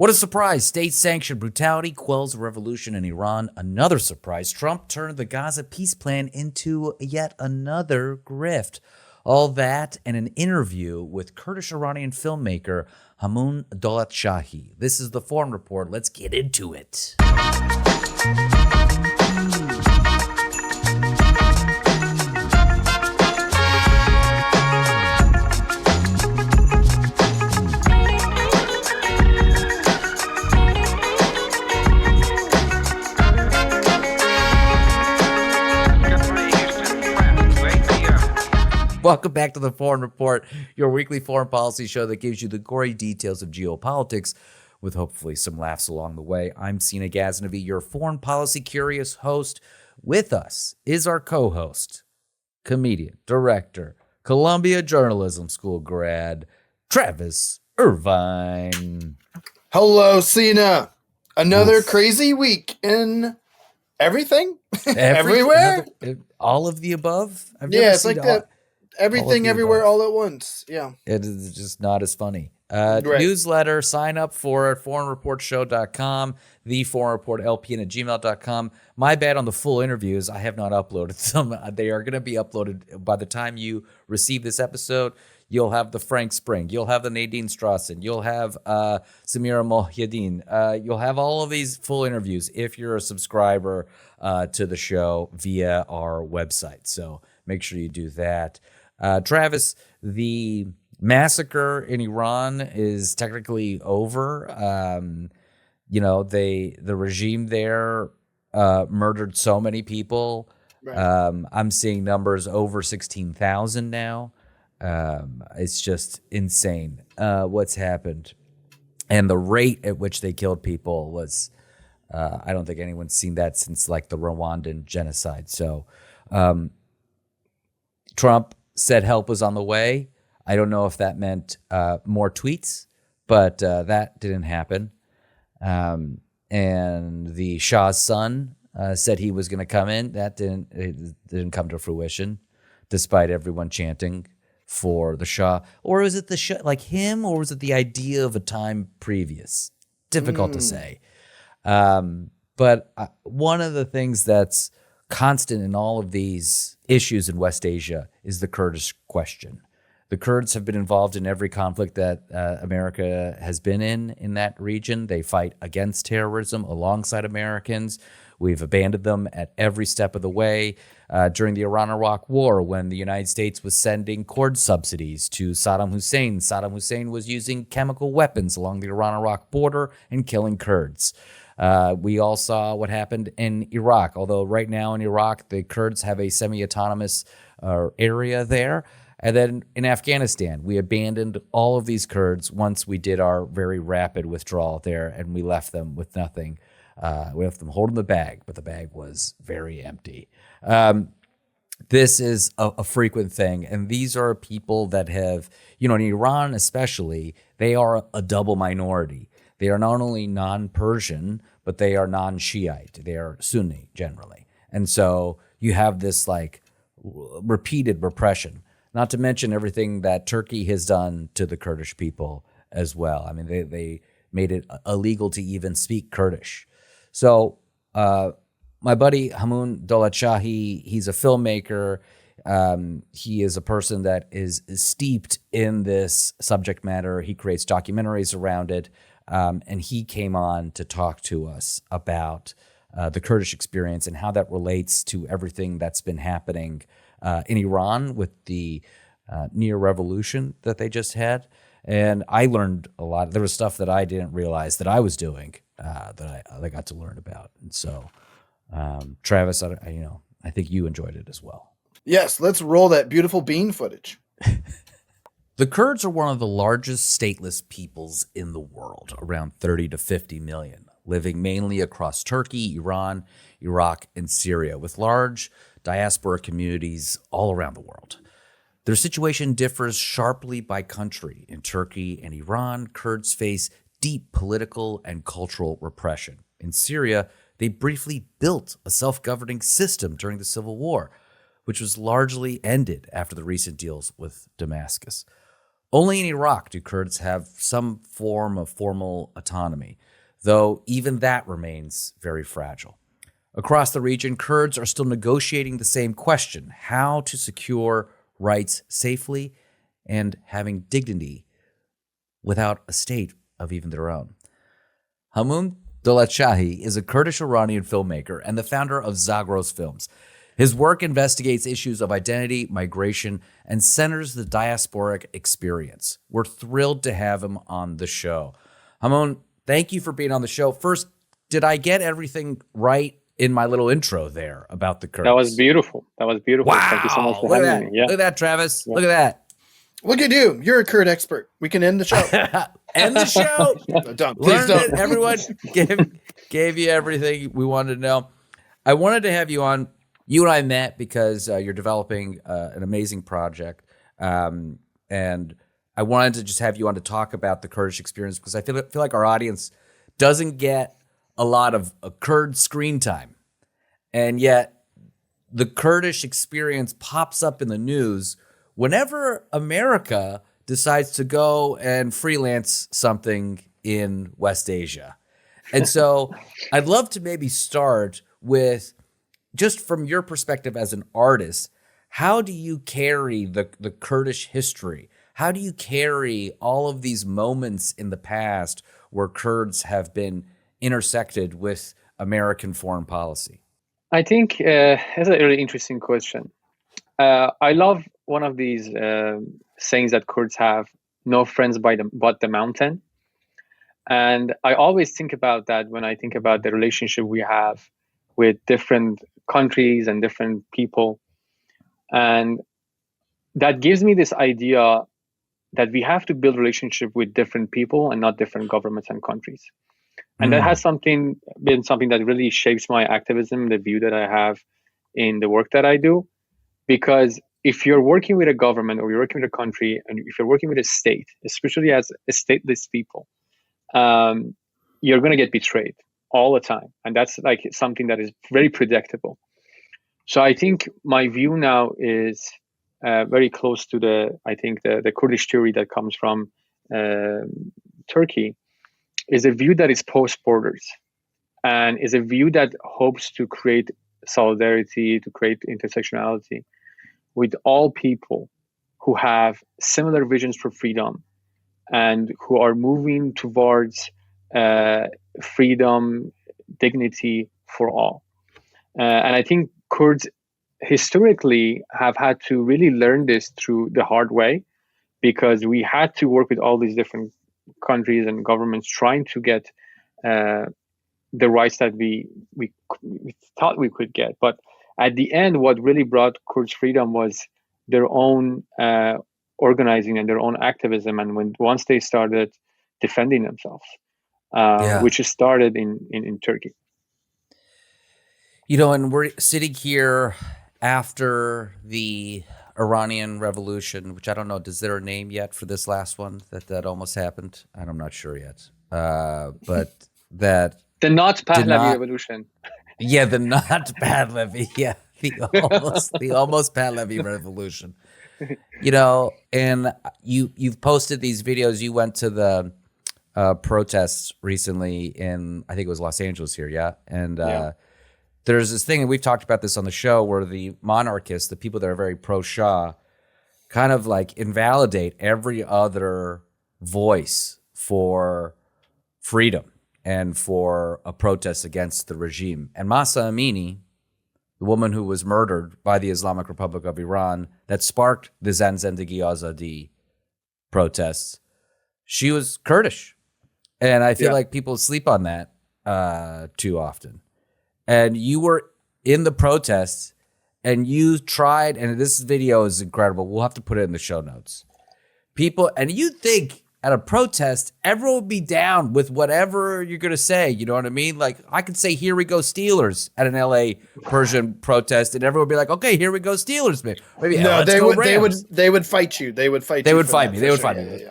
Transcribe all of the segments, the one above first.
What a surprise. State-sanctioned brutality quells a revolution in Iran. Another surprise. Trump turned the Gaza peace plan into yet another grift. All that and an interview with Kurdish-Iranian filmmaker Hamoun Dolatshahi. This is the Foreign Report. Let's get into it. Welcome back to the Foreign Report, your weekly foreign policy show that gives you the gory details of geopolitics with hopefully some laughs along the way. I'm Sina Ghaznavi, your foreign policy curious host. With us is our co-host, comedian, director, Columbia Journalism School grad, Travis Irvine. Hello, Sina. Another crazy week in everything? Everywhere? All of the above? It's like that. Everything, everywhere, all at once. Yeah. It is just not as funny. Newsletter, sign up for it, foreignreportshow.com, theforeignreportlpn@gmail.com. My bad on the full interviews. I have not uploaded them. They are going to be uploaded by the time you receive this episode. You'll have the Frank Spring. You'll have the Nadine Strassen. You'll have Samira Mohyeddin. You'll have all of these full interviews if you're a subscriber to the show via our website. So make sure you do that. Travis, the massacre in Iran is technically over. The regime there murdered so many people. Right. I'm seeing numbers over 16,000 now. It's just insane what's happened. And the rate at which they killed people was, I don't think anyone's seen that since like the Rwandan genocide. So Trump said help was on the way. I don't know if that meant more tweets, but that didn't happen. And the Shah's son said he was going to come in. That didn't come to fruition, despite everyone chanting for the Shah. Or was it the Shah, like him, or was it the idea of a time previous? Difficult to say. But one of the things that's constant in all of these issues in West Asia is the Kurdish question. The Kurds have been involved in every conflict that America has been in that region. They fight against terrorism alongside Americans. We've abandoned them at every step of the way. During the Iran-Iraq War, when the United States was sending cord subsidies to Saddam Hussein was using chemical weapons along the Iran-Iraq border and killing Kurds. We all saw what happened in Iraq, although right now in Iraq, the Kurds have a semi-autonomous area there. And then in Afghanistan, we abandoned all of these Kurds once we did our very rapid withdrawal there, and we left them with nothing. We left them holding the bag, but the bag was very empty. This is a frequent thing, and these are people that have, in Iran especially, they are a double minority. They are not only non-Persian, but they are non-Shiite. They are Sunni generally. And so you have this like repeated repression, not to mention everything that Turkey has done to the Kurdish people as well. I mean, they made it illegal to even speak Kurdish. So my buddy Hamoun Dolatshahi, he's a filmmaker. He is a person that is steeped in this subject matter. He creates documentaries around it. And he came on to talk to us about the Kurdish experience and how that relates to everything that's been happening in Iran with the near revolution that they just had. And I learned a lot. There was stuff that I didn't realize that I was doing that I got to learn about. And so, Travis, I think you enjoyed it as well. Yes, let's roll that beautiful bean footage. The Kurds are one of the largest stateless peoples in the world, around 30 to 50 million, living mainly across Turkey, Iran, Iraq, and Syria, with large diaspora communities all around the world. Their situation differs sharply by country. In Turkey and Iran, Kurds face deep political and cultural repression. In Syria, they briefly built a self-governing system during the civil war, which was largely ended after the recent deals with Damascus. Only in Iraq do Kurds have some form of formal autonomy, though even that remains very fragile. Across the region, Kurds are still negotiating the same question: how to secure rights safely and having dignity without a state of even their own. Hamoun Dolatshahi is a Kurdish-Iranian filmmaker and the founder of Zagros Films. His work investigates issues of identity, migration, and centers the diasporic experience. We're thrilled to have him on the show. Hamoun, thank you for being on the show. First, did I get everything right in my little intro there about the Kurds? That was beautiful. Wow. Thank you so much for Look at having that. me. Yeah. Look at that, Travis. Yeah. Look at that. Look at you. You're a Kurd expert. We can end the show. End the show. Please don't. Everyone gave you everything we wanted to know. I wanted to have you on. You and I met because you're developing an amazing project. And I wanted to just have you on to talk about the Kurdish experience because I feel like our audience doesn't get a lot of Kurd screen time. And yet the Kurdish experience pops up in the news whenever America decides to go and freelance something in West Asia. And so I'd love to maybe start with, just from your perspective as an artist, how do you carry the Kurdish history? How do you carry all of these moments in the past where Kurds have been intersected with American foreign policy? I think that's a really interesting question. I love one of these sayings that Kurds have: no friends but the mountain. And I always think about that when I think about the relationship we have with different countries and different people. And that gives me this idea that we have to build relationship with different people and not different governments and countries. And that has been something that really shapes my activism, the view that I have in the work that I do. Because if you're working with a government or you're working with a country, and if you're working with a state, especially as a stateless people, you're going to get betrayed all the time. And that's like something that is very predictable. So I think my view now is very close to the Kurdish theory that comes from Turkey, is a view that is post-borders and is a view that hopes to create solidarity, to create intersectionality with all people who have similar visions for freedom and who are moving towards freedom, dignity for all. And I think Kurds historically have had to really learn this through the hard way, because we had to work with all these different countries and governments trying to get the rights that we thought we could get. But at the end, what really brought Kurds freedom was their own organizing and their own activism. And once they started defending themselves, which started in Turkey. You know, and we're sitting here after the Iranian Revolution, which I don't know, is there a name yet for this last one that almost happened? I'm not sure yet. But that... The not Pahlavi Revolution. Yeah, the not Pahlavi. Yeah, the almost Pahlavi Revolution. You know, and you've posted these videos. You went to the protests recently in, I think it was Los Angeles here, yeah? And there's this thing, and we've talked about this on the show, where the monarchists, the people that are very pro-Shah, kind of like invalidate every other voice for freedom and for a protest against the regime. And Mahsa Amini, the woman who was murdered by the Islamic Republic of Iran that sparked the Zan Zendegi Azadi protests, she was Kurdish. And I feel like people sleep on that too often. And you were in the protests and you tried, and this video is incredible. We'll have to put it in the show notes. People, and you'd think at a protest, everyone would be down with whatever you're going to say. You know what I mean? Like, I could say, "Here we go Steelers" at an LA Persian protest, and everyone would be like, "Okay, here we go Steelers." Maybe no, they would fight you. They would fight. They would fight me. They would fight me.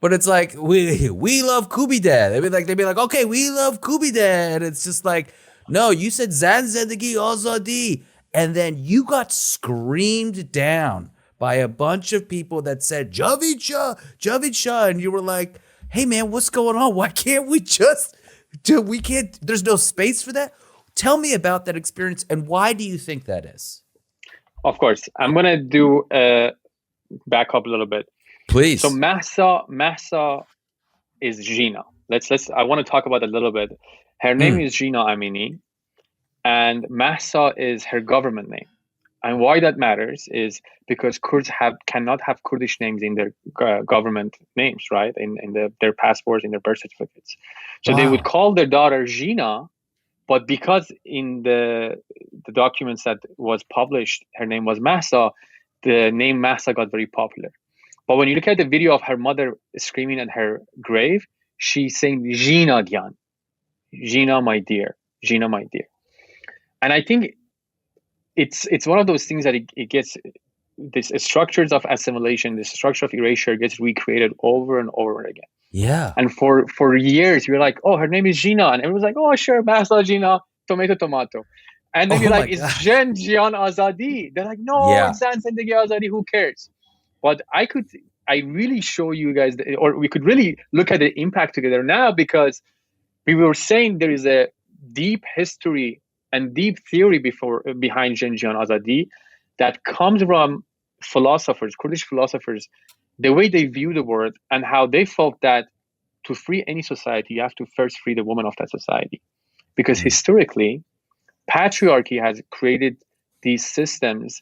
But it's like, we love Kubide. They'd be like, "Okay, we love Kubide," and it's just like, no, you said Zan Zendegi Azadi, and then you got screamed down by a bunch of people that said, Javid Shah. And you were like, hey, man, what's going on? Why can't we just there's no space for that? Tell me about that experience, and why do you think that is? Of course. I'm going to do back up a little bit. Please. So Mahsa is Gina. I want to talk about it a little bit. Her name is Gina Amini, and Mahsa is her government name. And why that matters is because Kurds cannot have Kurdish names in their government names, right? In their passports, in their birth certificates. So they would call their daughter Gina, but because in the documents that was published, her name was Mahsa, the name Mahsa got very popular. But when you look at the video of her mother screaming at her grave, she's saying, Gina Gyan, Gina, my dear, Gina, my dear. And I think it's one of those things that it gets, this structures of assimilation, this structure of erasure gets recreated over and over again. Yeah. And for years, you're like, oh, her name is Gina. And everyone's like, oh, sure, Mahsa Gina, tomato. And then you're like, it's Jen Jian Azadi. They're like, no, it's Zan Zendegi Azadi, who cares? But I really show you guys, or we could really look at the impact together now, because we were saying there is a deep history and deep theory behind Jen Jian Azadi that comes from philosophers, Kurdish philosophers, the way they view the world and how they felt that to free any society, you have to first free the woman of that society. Because historically, patriarchy has created these systems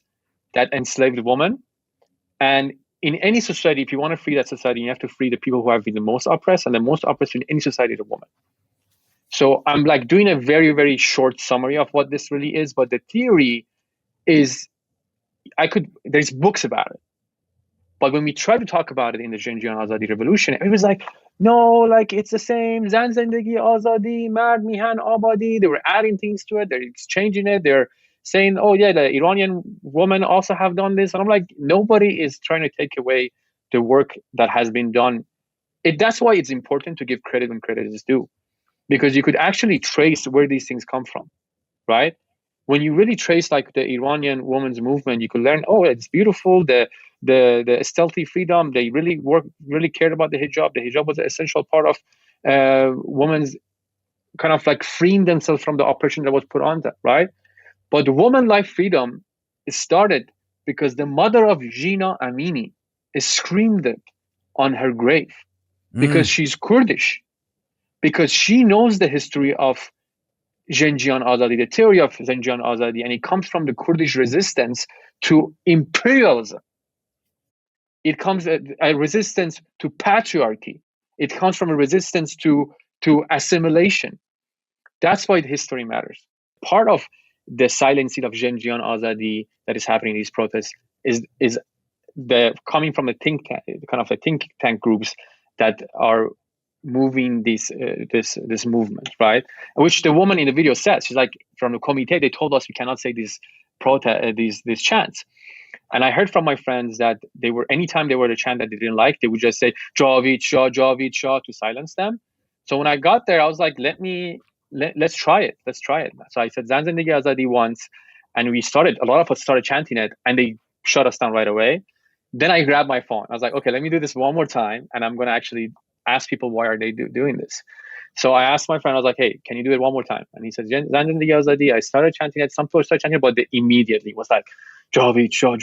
that enslave the woman. And in any society, if you want to free that society, you have to free the people who have been the most oppressed, and the most oppressed in any society is a woman. So I'm like doing a very, very short summary of what this really is, but the theory is, there's books about it. But when we try to talk about it in the Jen Jian Azadi revolution, it was like, no, like it's the same, Zan Zendegi Azadi, Mard Mihan Abadi. They were adding things to it, they're exchanging it, they're saying, oh yeah, the Iranian women also have done this. And I'm like, nobody is trying to take away the work that has been done. That's why it's important to give credit when credit is due. Because you could actually trace where these things come from, right? When you really trace like the Iranian women's movement, you could learn, oh, it's beautiful, the stealthy freedom, they really cared about the hijab. The hijab was an essential part of women's kind of like freeing themselves from the oppression that was put on them, right? But the woman life freedom started because the mother of Gina Amini screamed it on her grave because she's Kurdish. Because she knows the history of Jen Jian Azadi, the theory of Jen Jian Azadi, and it comes from the Kurdish resistance to imperialism. It comes a resistance to patriarchy. It comes from a resistance to assimilation. That's why the history matters. Part of the silencing of Jen Jian Azadi that is happening in these protests is the coming from a think tank, kind of a think tank groups that are moving this movement, right? Which the woman in the video says, she's like, from the committee, they told us we cannot say these chants. And I heard from my friends that they were, anytime they were a chant that they didn't like, they would just say Javid Shah to silence them. So when I got there, I was like, let's try it. So I said Zan Zendegi Azadi once, and a lot of us started chanting it, and they shut us down right away. Then I grabbed my phone. I was like, okay, let me do this one more time, and I'm going to actually ask people why are they doing this. So I asked my friend, I was like, hey, can you do it one more time? And he said, Zan Zendegi Azadi. I started chanting it. Some people started chanting it, but they immediately was like, Javid Shah.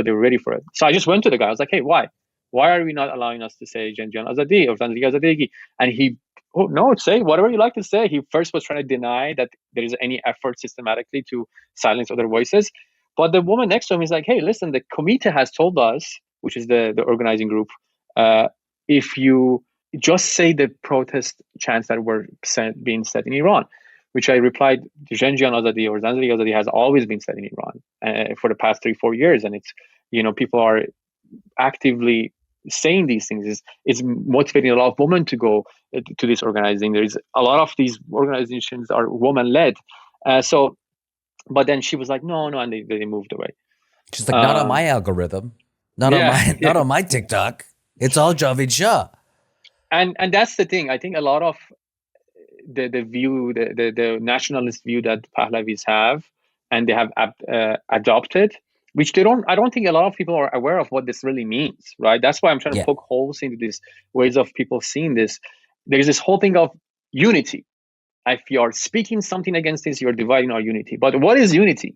They were ready for it. So I just went to the guy. I was like, hey, why are we not allowing us to say Jen Jian Azadi or Zan Zendegi Azadi? And he, oh no, say whatever you like to say. He first was trying to deny that there is any effort systematically to silence other voices. But the woman next to him is like, hey, listen, the committee has told us, which is the organizing group, if you just say the protest chants that were being said in Iran, which I replied, Jen Jian Azadi or Zan Zendegi Azadi has always been said in Iran for the past 3-4 years. And it's, people are actively saying these things. It's motivating a lot of women to go to this organizing. There's a lot of these organizations are woman-led. But then she was like, no, and they moved away. She's like, not on my algorithm, not on my TikTok. It's all Javid Shah. And that's the thing. I think a lot of the view, the nationalist view that Pahlavis have, and they have adopted, which I don't think a lot of people are aware of what this really means, right? That's why I'm trying to poke holes into these ways of people seeing this. There's this whole thing of unity. If you're speaking something against this, you're dividing our unity. But what is unity?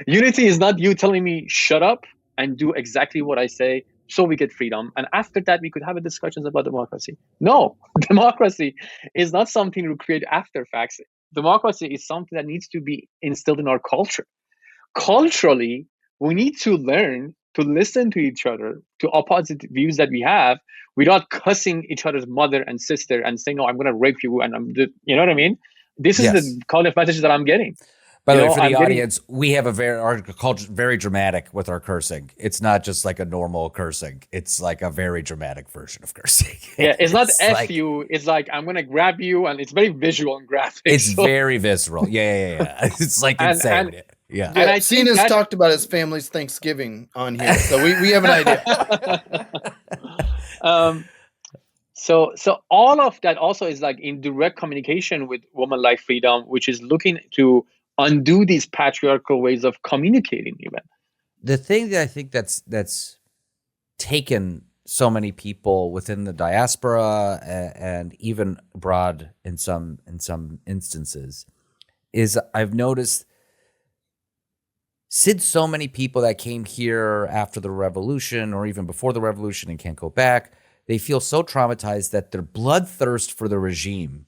Unity is not you telling me shut up and do exactly what I say so we get freedom. And after that, we could have a discussions about democracy. No, democracy is not something to create after facts. Democracy is something that needs to be instilled in our culture. Culturally, we need to learn to listen to each other, to opposite views that we have, without cussing each other's mother and sister and saying, "No, I'm going to rape you," and you know what I mean? This is the kind of message that I'm getting. By the way, for the audience, we have our culture very dramatic with our cursing. It's not just like a normal cursing. It's like a very dramatic version of cursing. Yeah, it's not F you. It's like, I'm going to grab you, and it's very visual and graphic. It's very visceral. Yeah. It's like insane. And I've seen us talked about his family's Thanksgiving on here, so we have an idea. So all of that also is like in direct communication with Women Like Freedom, which is looking to undo these patriarchal ways of communicating. Even the thing that I think that's taken so many people within the diaspora and even abroad in some instances is I've noticed since so many people that came here after the revolution or even before the revolution and can't go back, they feel so traumatized that their bloodthirst for the regime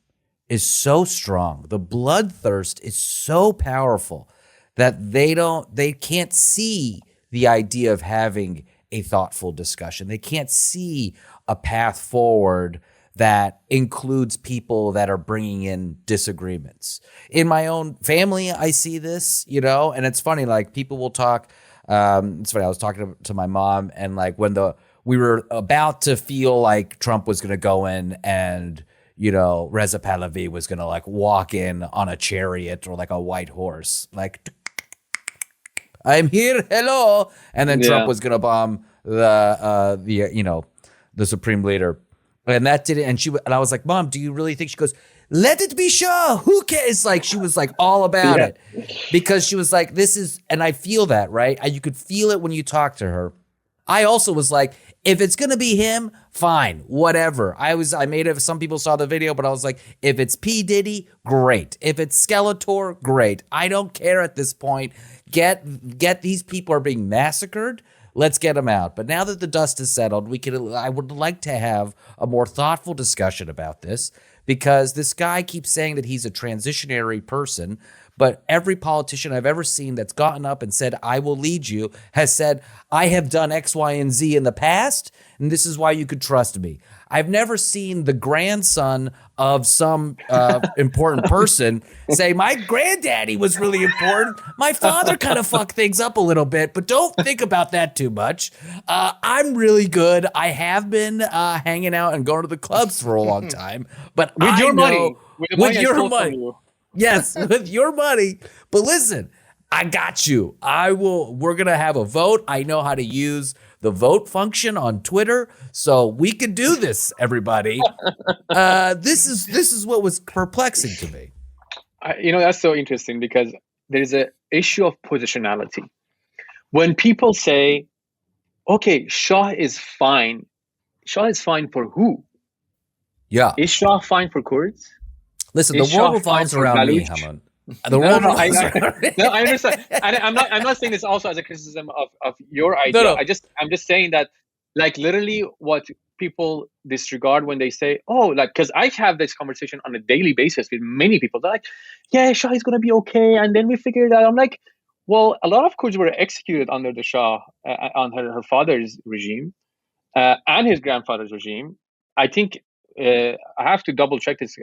is so strong. The bloodthirst is so powerful that they can't see the idea of having a thoughtful discussion. They can't see a path forward that includes people that are bringing in disagreements. In my own family, I see this, and it's funny, like people will talk. It's funny. I was talking to my mom, and like when we were about to feel like Trump was going to go in and, Reza Pahlavi was going to like walk in on a chariot or like a white horse, like, I'm here, hello. And then Trump was going to bomb the supreme leader. And that did it. And I was like, Mom, do you really think? She goes, let it be Shah. Who cares? Like, she was like all about it because she was like, this is, and I feel that, right? You could feel it when you talk to her. I also was like, if it's going to be him, fine, whatever. Some people saw the video, but I was like, if it's P. Diddy, great. If it's Skeletor, great. I don't care at this point. Get these people are being massacred. Let's get them out. But now that the dust is settled, I would like to have a more thoughtful discussion about this because this guy keeps saying that he's a transitionary person, but every politician I've ever seen that's gotten up and said, I will lead you, has said, I have done X, Y, and Z in the past, and this is why you could trust me. I've never seen the grandson of some important person say, my granddaddy was really important. My father kind of fucked things up a little bit, but don't think about that too much. I'm really good. I have been hanging out and going to the clubs for a long time, but with your money. Yes, with your money. But listen, I got you. We're going to have a vote. I know how to use the vote function on Twitter, so we can do this, everybody. This is what was perplexing to me. That's so interesting because there's an issue of positionality. When people say, okay, Shah is fine. Shah is fine for who? Yeah. Is Shah fine for Kurds? Listen, the world revolves around me, Hamoun. I understand. And I'm not saying this also as a criticism of your idea. No. I'm just saying that, like, literally what people disregard when they say, oh, like, because I have this conversation on a daily basis with many people. They're like, yeah, Shah is going to be okay. And then we figured out, I'm like, well, a lot of Kurds were executed under the Shah, on her father's regime and his grandfather's regime. I think I have to double check this.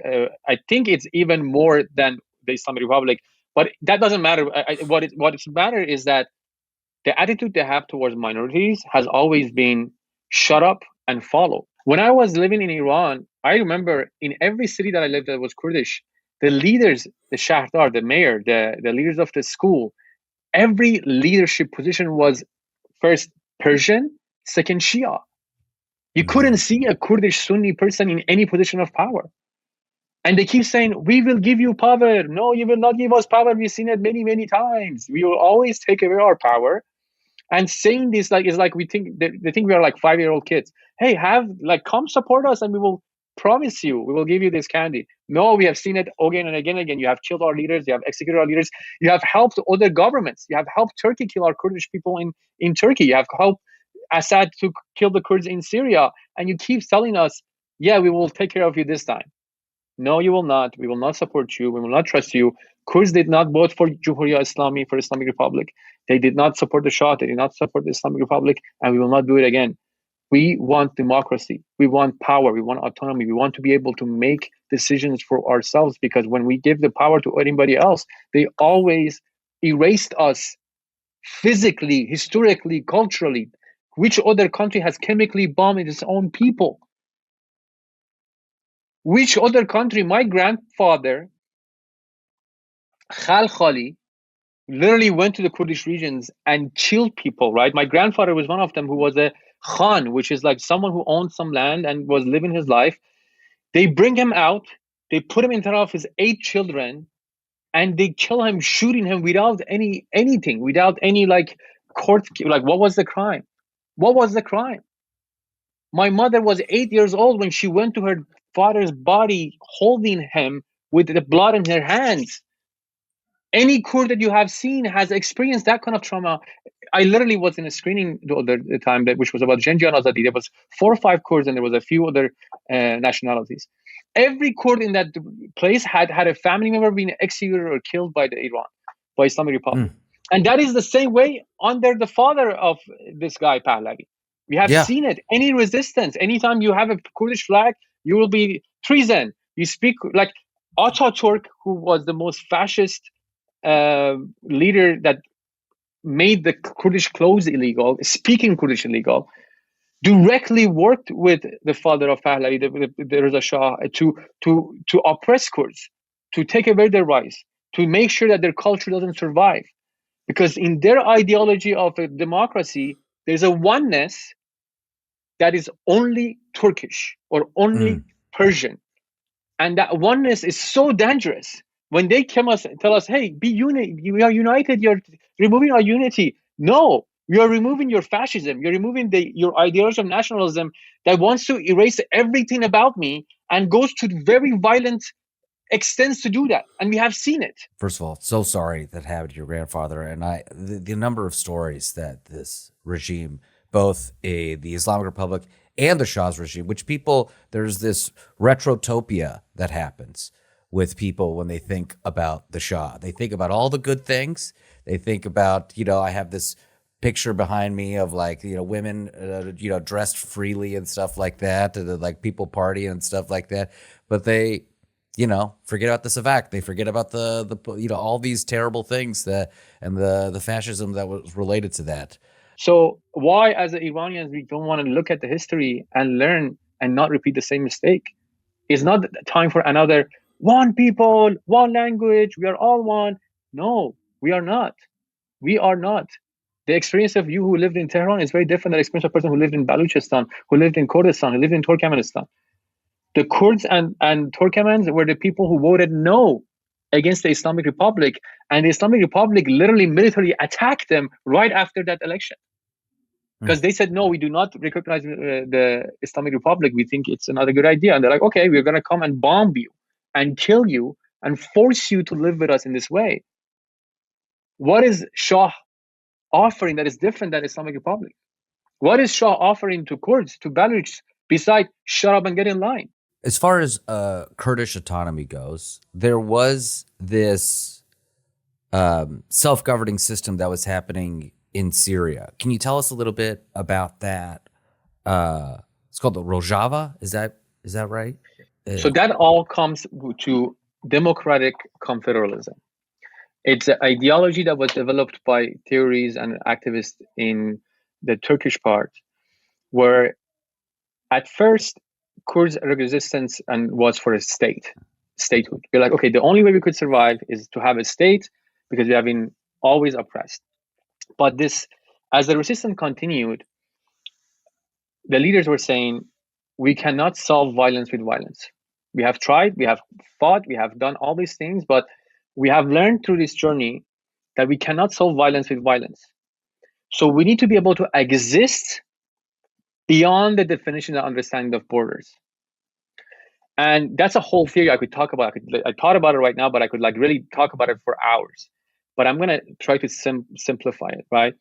I think it's even more than the Islamic Republic, but that doesn't matter. What matters is that the attitude they have towards minorities has always been shut up and follow. When I was living in Iran, I remember in every city that I lived that was Kurdish, the leaders, the Shahdar, the mayor, the leaders of the school, every leadership position was first Persian, second Shia. You couldn't see a Kurdish Sunni person in any position of power. And they keep saying, we will give you power. No, you will not give us power. We've seen it many, many times. We will always take away our power. And saying this like is like we think they think we are like 5-year-old kids. Hey, come support us and we will promise you we will give you this candy. No, we have seen it again and again and again. You have killed our leaders, you have executed our leaders, you have helped other governments, you have helped Turkey kill our Kurdish people in Turkey, you have helped Assad to kill the Kurds in Syria, and you keep telling us, yeah, we will take care of you this time. No, you will not. We will not support you. We will not trust you. Kurds did not vote for Jumhuriya Islami, for Islamic Republic. They did not support the Shah. They did not support the Islamic Republic, and we will not do it again. We want democracy. We want power. We want autonomy. We want to be able to make decisions for ourselves, because when we give the power to anybody else, they always erased us physically, historically, culturally. Which other country has chemically bombed its own people? Which other country? My grandfather, Khal Khali, literally went to the Kurdish regions and killed people, right? My grandfather was one of them, who was a Khan, which is like someone who owned some land and was living his life. They bring him out, they put him in front of his 8 children, and they kill him, shooting him without anything, without any like court. Like, what was the crime? What was the crime? My mother was 8 years old when she went to her father's body, holding him with the blood in her hands. Any Kurd that you have seen has experienced that kind of trauma. I literally was in a screening the other time, which was about Genjian Azadi. There was 4 or 5 Kurds, and there was a few other nationalities. Every Kurd in that place had a family member being executed or killed by by Islamic Republic. And that is the same way under the father of this guy, Pahlavi. We have seen it. Any resistance, anytime you have a Kurdish flag, you will be treason. You speak like Ataturk, who was the most fascist leader that made the Kurdish clothes illegal, speaking Kurdish illegal, directly worked with the father of Pahlavi, the Reza Shah, to oppress Kurds, to take away their rights, to make sure that their culture doesn't survive. Because in their ideology of a democracy, there's a oneness that is only Turkish or only Persian. And that oneness is so dangerous. When they tell us, hey, we are united, you're removing our unity. No, you're removing your fascism. You're removing your ideology of nationalism that wants to erase everything about me and goes to very violent extents to do that. And we have seen it. First of all, so sorry that happened to your grandfather. And the number of stories that this regime, both the Islamic Republic and the Shah's regime, which there's this retrotopia that happens with people when they think about the Shah. They think about all the good things. They think about, I have this picture behind me of women, dressed freely and stuff like that, and like people partying and stuff like that. But they, forget about the Savak. They forget about the all these terrible things and the fascism that was related to that. So why, as Iranians, we don't want to look at the history and learn and not repeat the same mistake? It's not time for another one people, one language, we are all one. No, we are not. We are not. The experience of you who lived in Tehran is very different than the experience of a person who lived in Baluchistan, who lived in Kurdistan, who lived in Turkmenistan. The Kurds and Turkmens were the people who voted no against the Islamic Republic, and the Islamic Republic literally militarily attacked them right after that election. Because they said, no, we do not recognize the Islamic Republic. We think it's another good idea. And they're like, okay, we're going to come and bomb you and kill you and force you to live with us in this way. What is Shah offering that is different than Islamic Republic? What is Shah offering to Kurds, to Baluchs, besides shut up and get in line? As far as Kurdish autonomy goes, there was this self-governing system that was happening in Syria. Can you tell us a little bit about that? It's called the Rojava. Is that right? So that all comes to democratic confederalism. It's an ideology that was developed by theories and activists in the Turkish part, where at first Kurds' resistance was for a statehood. We're like, okay, the only way we could survive is to have a state because we have been always oppressed. But as the resistance continued, the leaders were saying, we cannot solve violence with violence. We have tried, we have fought, we have done all these things, but we have learned through this journey that we cannot solve violence with violence. So we need to be able to exist beyond the definition and understanding of borders. And that's a whole theory I could talk about. I thought about it right now, but I could like really talk about it for hours. But I'm gonna try to simplify it, right?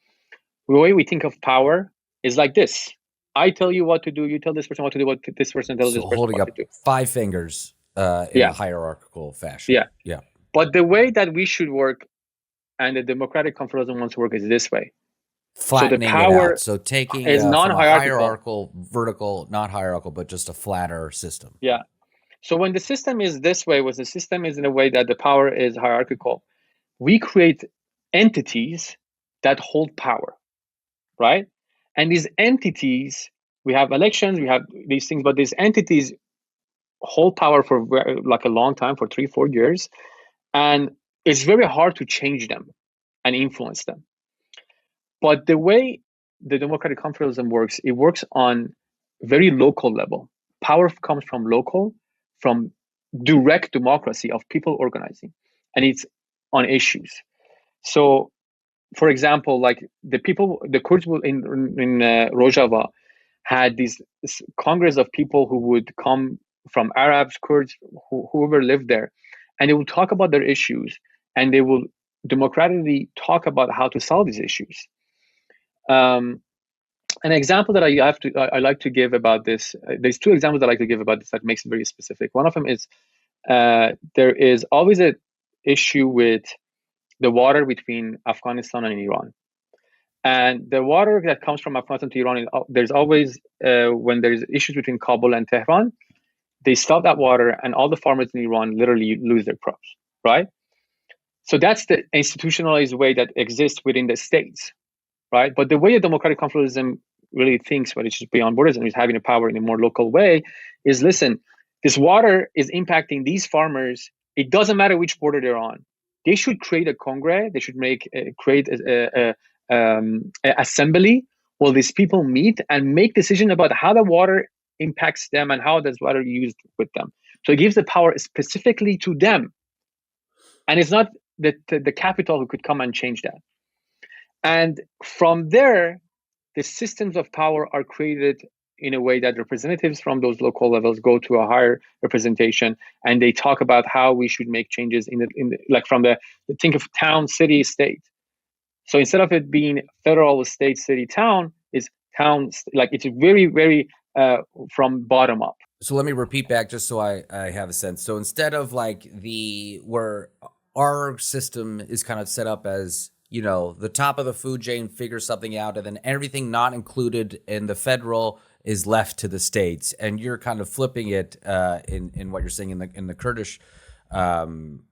The way we think of power is like this. I tell you what to do, you tell this person what to do, what this person tells this person holding what up to do. 5 fingers in a hierarchical fashion. Yeah. But the way that we should work and the democratic confederalism wants to work is this way. Flattening so the power it out. So taking is from a non-hierarchical, hierarchical, vertical, not hierarchical, but just a flatter system. Yeah. So when the system is this way, when the system is in a way that the power is hierarchical, we create entities that hold power, right? And these entities, we have elections, we have these things, but these entities hold power for like a long time, for 3-4 years, and it's very hard to change them and influence them. But the way the democratic confederalism works, it works on very local level. Power comes from local, from direct democracy of people organizing, and it's on issues. So, for example, like the Kurds in Rojava had this congress of people who would come from Arabs, Kurds, whoever lived there, and they would talk about their issues, and they will democratically talk about how to solve these issues. An example that I like to give about this, there's 2 examples I like to give about this that makes it very specific. One of them is there is always an issue with the water between Afghanistan and Iran. And the water that comes from Afghanistan to Iran, there's always, when there's issues between Kabul and Tehran, they stop that water and all the farmers in Iran literally lose their crops, right? So that's the institutionalized way that exists within the states, right? But the way a democratic confederalism really thinks, but it's just beyond borders and is having a power in a more local way, is listen, this water is impacting these farmers. It doesn't matter which border they're on. They should create a congress. They should create a assembly where these people meet and make decisions about how the water impacts them and how does water used with them. So it gives the power specifically to them, and it's not the capital who could come and change that. And from there, the systems of power are created in a way that representatives from those local levels go to a higher representation, and they talk about how we should make changes in the like from the think of town, city, state. So instead of it being federal, state, city, town, is town, like it's very, very from bottom up. So let me repeat back just so I have a sense. So instead of like where our system is kind of set up as, you know, the top of the food chain figures something out, and then everything not included in the federal is left to the states, and you're kind of flipping it in what you're saying in the Kurdish form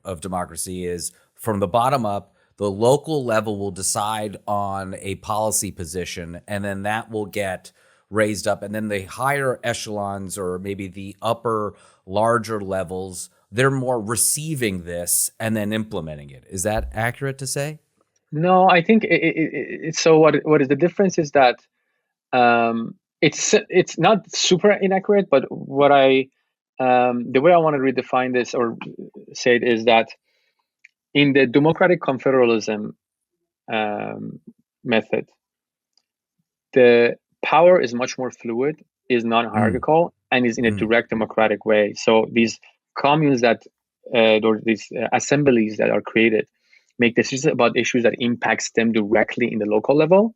of democracy is from the bottom up. The local level will decide on a policy position, and then that will get raised up, and then the higher echelons, or maybe the upper larger levels, they're more receiving this and then implementing it. Is that accurate to say? No, I think so. What is the difference is that it's not super inaccurate, but what the way I want to redefine this or say it is that in the democratic confederalism method, the power is much more fluid, is non-hierarchical, and is in a direct democratic way. So these communes or these assemblies that are created make decisions about issues that impacts them directly in the local level,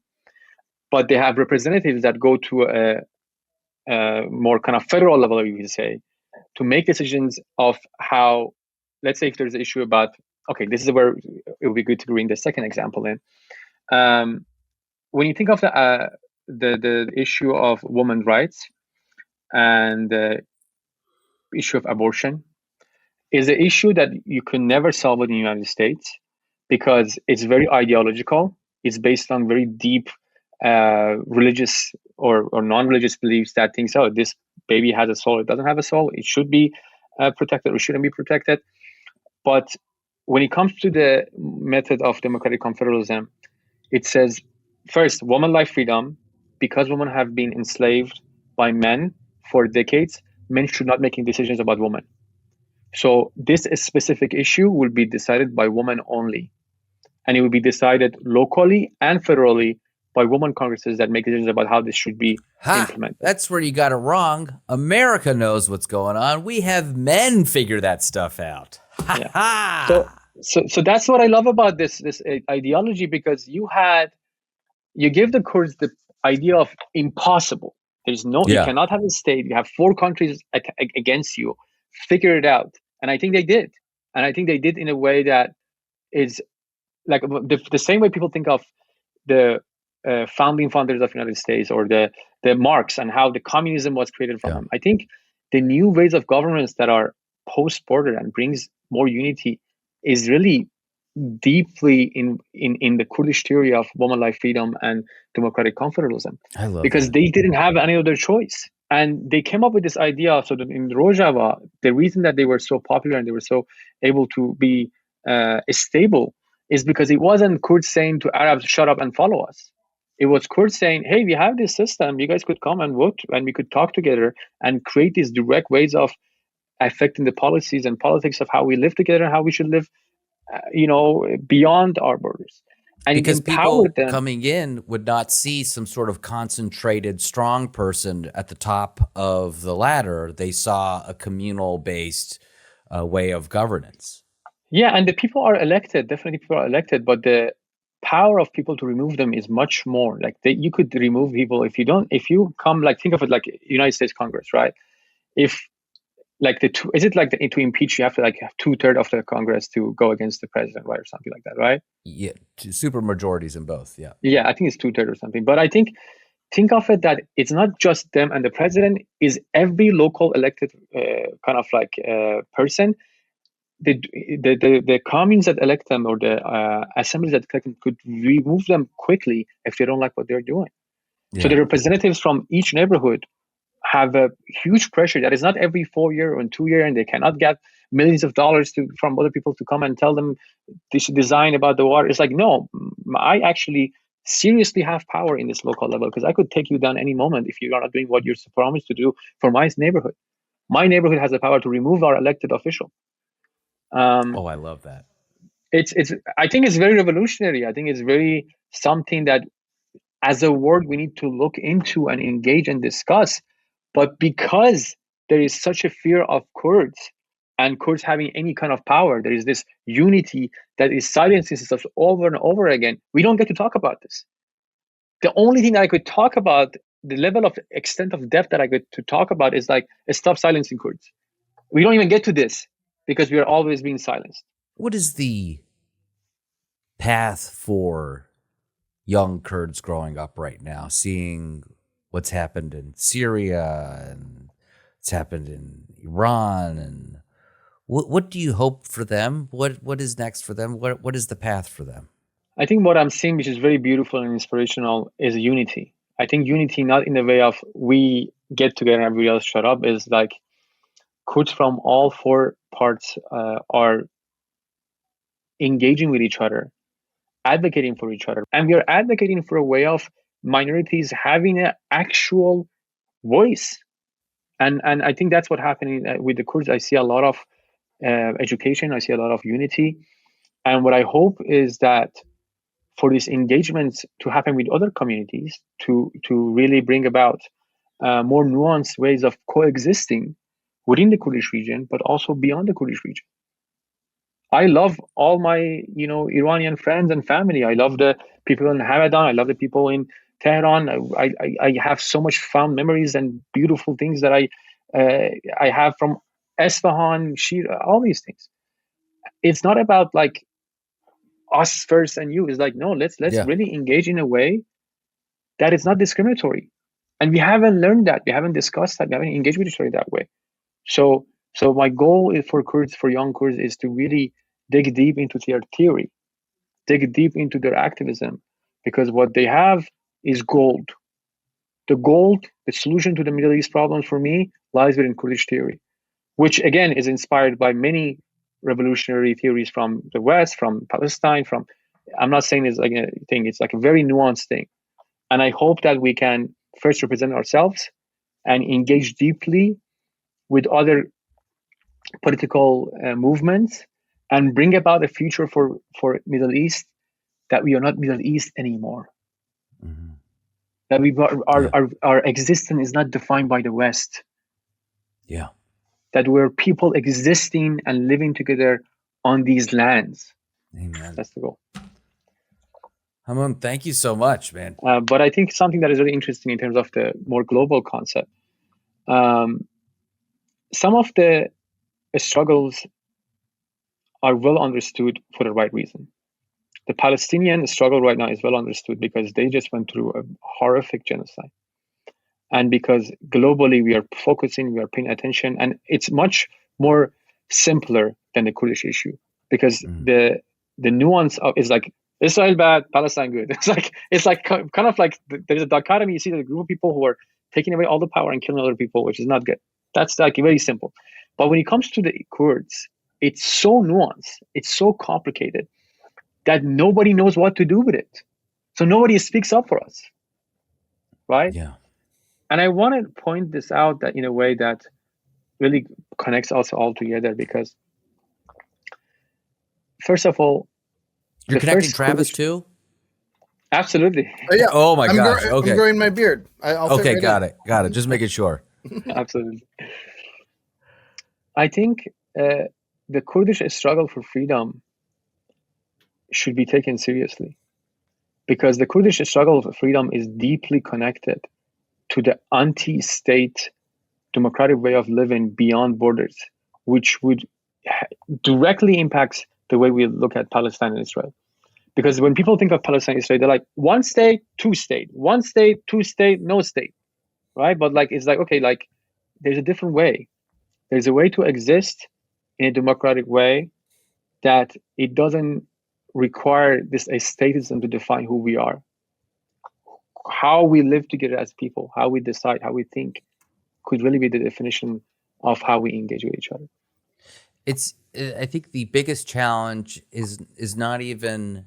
but they have representatives that go to a more kind of federal level, you could say, to make decisions of how, let's say if there's an issue about, okay, this is where it would be good to bring the second example in. When you think of the issue of women's rights and the issue of abortion, is an issue that you can never solve in the United States because it's very ideological. It's based on very deep religious or non-religious beliefs that thinks, oh, this baby has a soul, it doesn't have a soul, it should be protected or shouldn't be protected. But when it comes to the method of democratic confederalism, it says, first, woman life freedom, because women have been enslaved by men for decades, men should not make decisions about women. So this specific issue will be decided by women only. and it would be decided locally and federally by women congresses that make decisions about how this should be implemented. That's where you got it wrong. America knows what's going on. We have men figure that stuff out. So that's what I love about this ideology, because you give the Kurds the idea of impossible. There's you cannot have a state. You have 4 countries against you. Figure it out. And I think they did. And I think they did in a way that is like the same way people think of the founding fathers of the United States, or the Marx, and how the communism was created from them. I think the new ways of governance that are post-border and brings more unity is really deeply in the Kurdish theory of woman life freedom and democratic confederalism. I love because that. They didn't have any other choice. And they came up with this idea. So that in Rojava, the reason that they were so popular and they were so able to be stable is because it wasn't Kurds saying to Arabs, shut up and follow us. It was Kurds saying, hey, we have this system. You guys could come and vote, and we could talk together and create these direct ways of affecting the policies and politics of how we live together and how we should live, beyond our borders. And because people coming in would not see some sort of concentrated, strong person at the top of the ladder. They saw a communal-based way of governance. Yeah, and the people are elected. Definitely people are elected, but the power of people to remove them is much more. Like you could remove people if you come, like, think of it like United States Congress, right? If like to impeach, you have to have 2/3 of the Congress to go against the president, right, or something like that, right? Yeah, super majorities in both. Yeah, I think it's 2/3 or something. But I think of it that it's not just them and the president, is every local elected person. The communes that elect them, or the assemblies that elect them, could remove them quickly if they don't like what they're doing. Yeah. So the representatives from each neighborhood have a huge pressure that is not every 4 year or 2 year, and they cannot get millions of dollars from other people to come and tell them they should design about the water. It's like, no, I actually seriously have power in this local level, because I could take you down any moment if you are not doing what you're promised to do for my neighborhood. My neighborhood has the power to remove our elected official. I love that. I think it's very revolutionary. I think it's very something that as a world we need to look into and engage and discuss. But because there is such a fear of Kurds and Kurds having any kind of power, there is this unity that is silencing us over and over again. We don't get to talk about this. The only thing I could talk about, the level of extent of depth that I get to talk about, is like, stop silencing Kurds. We don't even get to this because we are always being silenced. What is the path for young Kurds growing up right now, seeing what's happened in Syria and what's happened in Iran, and what do you hope for them? What is next for them? What is the path for them? I think what I'm seeing, which is very beautiful and inspirational, is unity. I think unity, not in the way of we get together and everybody else shut up, is like Kurds from all 4 parts are engaging with each other, advocating for each other. And we are advocating for a way of minorities having an actual voice. And I think that's what's happening with the Kurds. I see a lot of education. I see a lot of unity. And what I hope is that for these engagements to happen with other communities, to really bring about more nuanced ways of coexisting within the Kurdish region, but also beyond the Kurdish region. I love all my, Iranian friends and family. I love the people in Hamadan. I love the people in Tehran. I have so much fond memories and beautiful things that I have from Esfahan, Shira, all these things. It's not about like us first and you. It's like, no, let's really engage in a way that is not discriminatory. And we haven't learned that. We haven't discussed that. We haven't engaged with each other that way. So my goal is for young Kurds, is to really dig deep into their theory, dig deep into their activism, because what they have is gold. The solution to the Middle East problems for me lies within Kurdish theory, which again is inspired by many revolutionary theories from the West, from Palestine, I'm not saying it's like a thing, it's like a very nuanced thing. And I hope that we can first represent ourselves and engage deeply with other political movements and bring about a future for Middle East that we are not Middle East anymore. Mm-hmm. That our existence is not defined by the West. Yeah. That we're people existing and living together on these lands. Amen. That's the goal. Hamoun, thank you so much, man. But I think something that is really interesting in terms of the more global concept, some of the struggles are well understood for the right reason. The Palestinian struggle right now is well understood because they just went through a horrific genocide. And because globally we are focusing, we are paying attention, and it's much more simpler than the Kurdish issue, because the nuance of is like Israel bad, Palestine good. It's like kind of like there's a dichotomy. You see the group of people who are taking away all the power and killing other people, which is not good. That's like very simple. But when it comes to the Kurds, it's so nuanced, it's so complicated that nobody knows what to do with it. So nobody speaks up for us, right? Yeah. And I want to point this out that in a way that really connects us all together, because first of all, you're connecting Travis too? Absolutely. Oh, yeah. Oh my gosh. Okay. I'm growing my beard. Okay, got it. Just making sure. Absolutely. I think the Kurdish struggle for freedom should be taken seriously, because the Kurdish struggle for freedom is deeply connected to the anti-state democratic way of living beyond borders, which would directly impact the way we look at Palestine and Israel. Because when people think of Palestine and Israel, they're like, one state, two state, one state, two state, no state, right? But like, it's like, okay, like there's a different way. There's a way to exist in a democratic way that it doesn't require this a statism to define who we are. How we live together as people, how we decide, how we think, could really be the definition of how we engage with each other. I think the biggest challenge is not even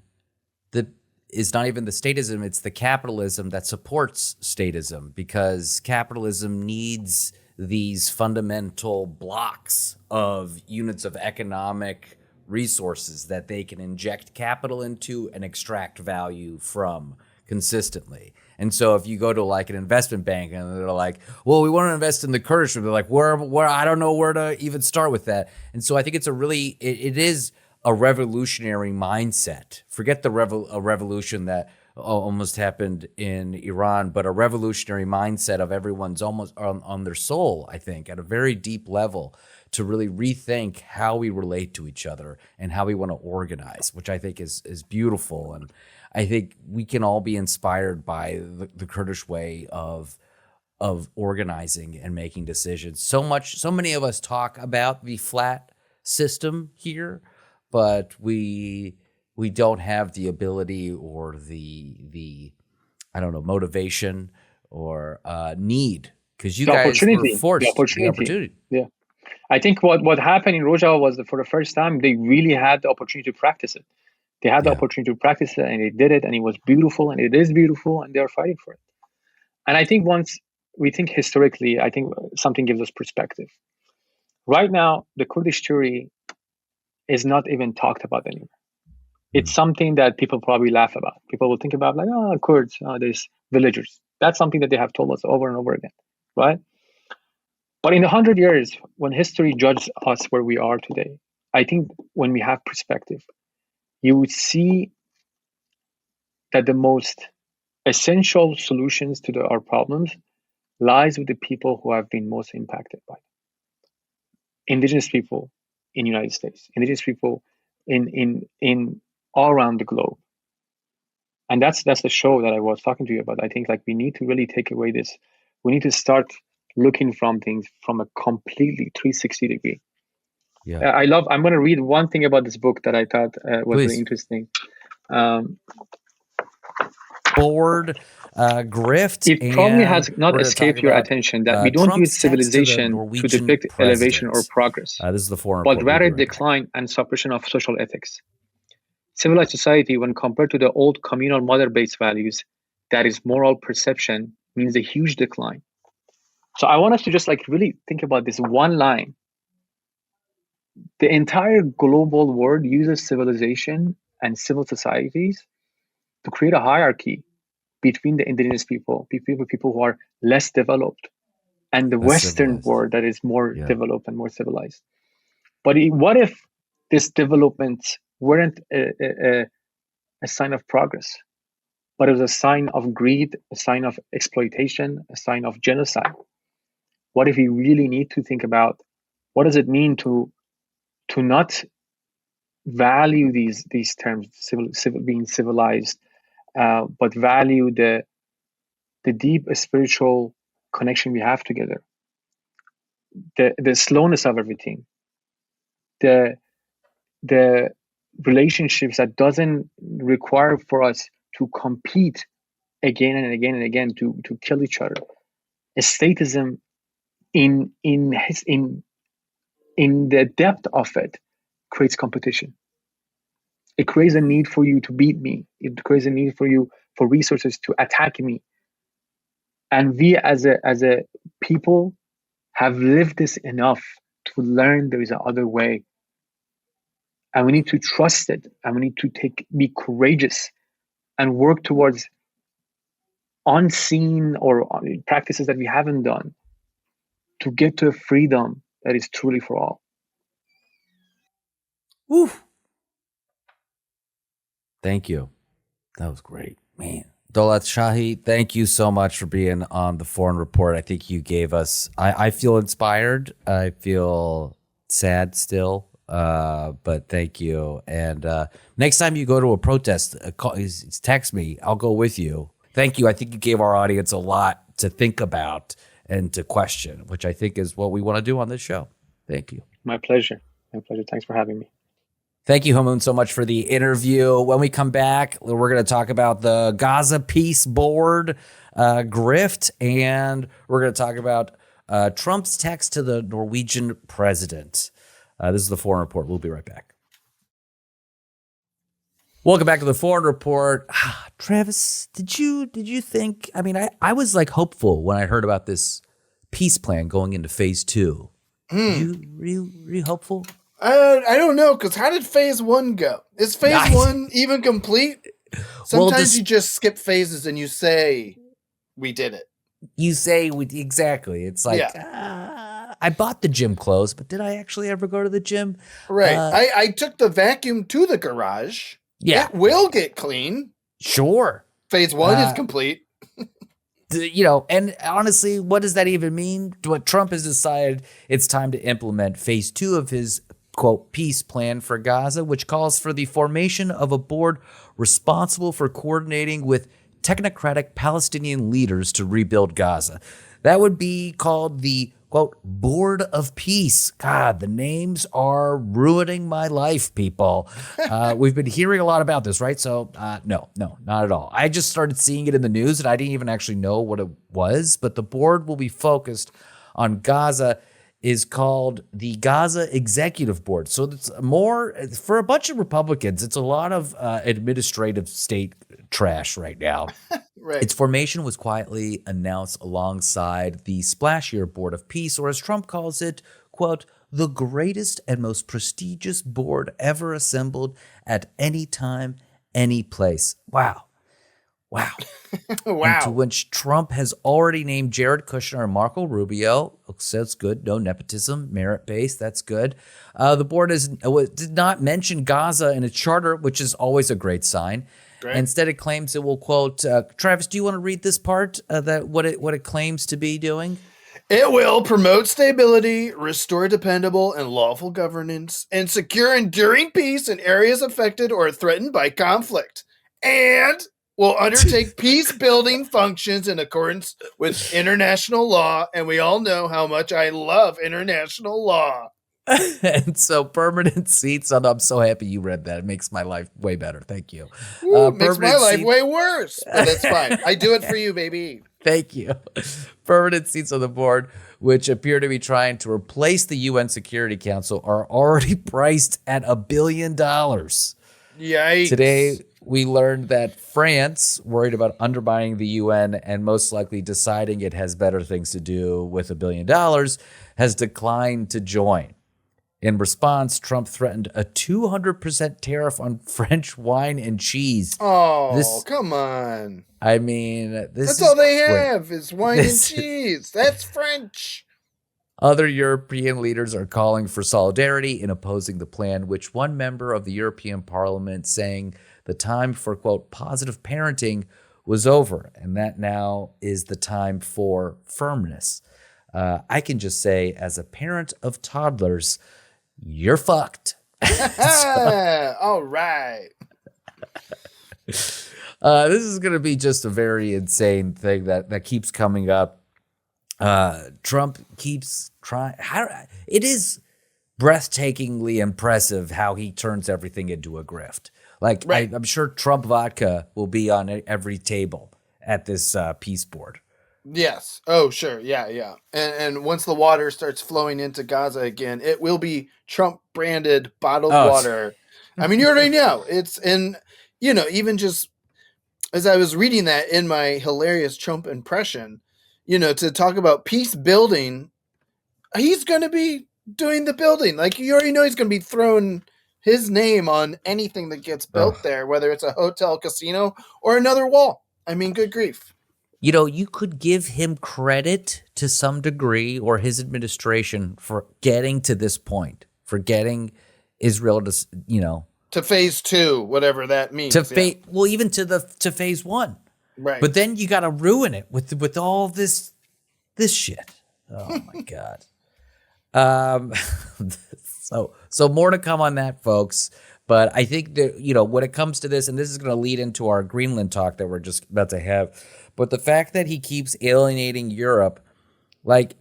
the statism, it's the capitalism that supports statism, because capitalism needs these fundamental blocks of units of economic resources that they can inject capital into and extract value from consistently. And so if you go to like an investment bank and they're like, well, we want to invest in the Kurdish, they're like, where I don't know where to even start with that. And so I think it's it is a revolutionary mindset. Forget a revolution that almost happened in Iran, but a revolutionary mindset of everyone's almost on their soul, I think, at a very deep level, to really rethink how we relate to each other and how we want to organize, which I think is beautiful. And I think we can all be inspired by the Kurdish way of organizing and making decisions. So many of us talk about the flat system here, but we don't have the ability or the I don't know, motivation or need, because you guys were forced the opportunity. Yeah. I think what happened in Rojava was that for the first time, they really had the opportunity to practice it. They had the opportunity to practice it, and they did it, and it was beautiful, and it is beautiful, and they're fighting for it. And I think once we think historically, I think something gives us perspective. Right now, the Kurdish story is not even talked about anymore. It's something that people probably laugh about. People will think about like, oh, Kurds, there's villagers. That's something that they have told us over and over again, right? But in 100 years, when history judges us where we are today, I think when we have perspective, you would see that the most essential solutions to our problems lies with the people who have been most impacted by it. Indigenous people in the United States, indigenous people in all around the globe. And that's the show that I was talking to you about. I think like we need to really take away this. We need to start looking from things from a completely 360 degree. Yeah. I'm going to read one thing about this book that I thought was really interesting. Board, grift. It probably has not escaped your attention that we don't use civilization to depict elevation or progress, this is the foreign but rather decline and suppression of social ethics. Civilized society, when compared to the old communal mother-based values, that is moral perception, means a huge decline. So I want us to just like really think about this one line. The entire global world uses civilization and civil societies to create a hierarchy between the indigenous people who are less developed and the Less Western civilized. world that is more Yeah. developed and more civilized. But what if this development weren't a sign of progress, but it was a sign of greed, a sign of exploitation, a sign of genocide? What if we really need to think about what does it mean to not value these terms, being civilized, but value the deep spiritual connection we have together, the slowness of everything, the relationships that doesn't require for us to compete again and again and again to kill each other. Statism in the depth of it creates competition. It creates a need for you to beat me. It creates a need for resources to attack me. And we as a people have lived this enough to learn there is another way. And we need to trust it. And we need to be courageous and work towards unseen or practices that we haven't done to get to a freedom that is truly for all. Woo. Thank you. That was great, man. Dolatshahi, thank you so much for being on the Foreign Report. I think you gave us, I feel inspired. I feel sad still, but thank you. And next time you go to a protest, text me. I'll go with you. Thank you. I think you gave our audience a lot to think about and to question, which I think is what we want to do on this show. Thank you. My pleasure. My pleasure. Thanks for having me. Thank you, Hamoun, so much for the interview. When we come back, we're going to talk about the Gaza Peace Board grift, and we're going to talk about Trump's text to the Norwegian president. This is the Foreign Report. We'll be right back. Welcome back to the Foreign Report. Travis, did you think? I mean, I was like hopeful when I heard about this peace plan going into phase 2. Were you hopeful? I don't know, because how did phase 1 go? Is phase 1 even complete? Sometimes you just skip phases and you say, we did it. You say, exactly. It's like, I bought the gym clothes, but did I actually ever go to the gym? Right. I took the vacuum to the garage. Yeah. It will get clean. Sure. Phase 1 is complete. And honestly, what does that even mean? What Trump has decided, it's time to implement phase 2 of his, quote, peace plan for Gaza, which calls for the formation of a board responsible for coordinating with technocratic Palestinian leaders to rebuild Gaza. That would be called the, quote, Board of Peace. God, the names are ruining my life, people. We've been hearing a lot about this, right? So no, not at all. I just started seeing it in the news and I didn't even actually know what it was, but the board will be focused on Gaza, is called the Gaza Executive Board. So it's more, for a bunch of Republicans, it's a lot of administrative state trash right now. Right. Its formation was quietly announced alongside the splashier Board of Peace, or as Trump calls it, quote, the greatest and most prestigious board ever assembled at any time, any place. Wow. Wow. Into which Trump has already named Jared Kushner and Marco Rubio. So that's good. No nepotism, merit-based. That's good. The board did not mention Gaza in its charter, which is always a great sign. Great. Instead, it claims it will, quote, Travis, do you want to read this part, what it claims to be doing? It will promote stability, restore dependable and lawful governance, and secure enduring peace in areas affected or threatened by conflict. And will undertake peace-building functions in accordance with international law, and we all know how much I love international law. And so permanent seats, and I'm so happy you read that. It makes my life way better. Thank you. Makes my life way worse, but that's fine. I do it for you, baby. Thank you. Permanent seats on the board, which appear to be trying to replace the UN Security Council, are already priced at $1 billion. Yikes. Today, we learned that France, worried about undermining the UN and most likely deciding it has better things to do with $1 billion, has declined to join. In response, Trump threatened a 200% tariff on French wine and cheese. Oh, come on. I mean, That's all they have is wine and cheese. That's French. Other European leaders are calling for solidarity in opposing the plan, which one member of the European Parliament saying the time for, quote, positive parenting was over, and that now is the time for firmness. I can just say, as a parent of toddlers, you're fucked. All right. This is going to be just a very insane thing that keeps coming up. Trump keeps trying. It is breathtakingly impressive how he turns everything into a grift. Like, right. I'm sure Trump vodka will be on every table at this peace board. Yes. Oh, sure. Yeah. And once the water starts flowing into Gaza again, it will be Trump branded bottled water. I mean, you already know even just as I was reading that in my hilarious Trump impression, to talk about peace building, he's going to be doing the building. Like, you already know he's going to be throwing his name on anything that gets built there, whether it's a hotel, casino, or another wall. I mean, good grief. You could give him credit to some degree, or his administration, for getting to this point, for getting Israel to phase 2, whatever that means. Even to phase 1. Right. But then you got to ruin it with all this shit. Oh my God. So more to come on that, folks. But I think that, when it comes to this, and this is going to lead into our Greenland talk that we're just about to have, but the fact that he keeps alienating Europe, like,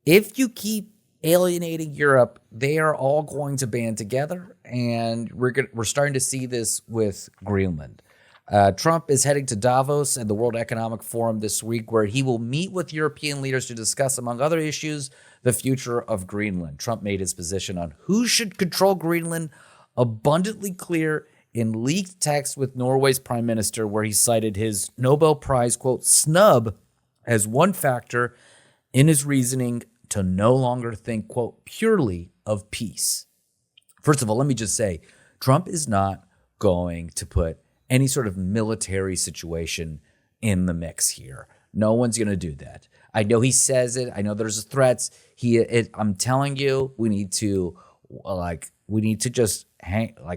if you keep alienating Europe, they are all going to band together, and we're starting to see this with Greenland. Trump is heading to Davos and the World Economic Forum this week, where he will meet with European leaders to discuss, among other issues, the future of Greenland. Trump made his position on who should control Greenland abundantly clear in leaked text with Norway's prime minister, where he cited his Nobel Prize, quote, snub as one factor in his reasoning to no longer think, quote, purely of peace. First of all, let me just say, Trump is not going to put any sort of military situation in the mix here. No one's going to do that. I know he says it. I know there's threats. I'm telling you, we need to just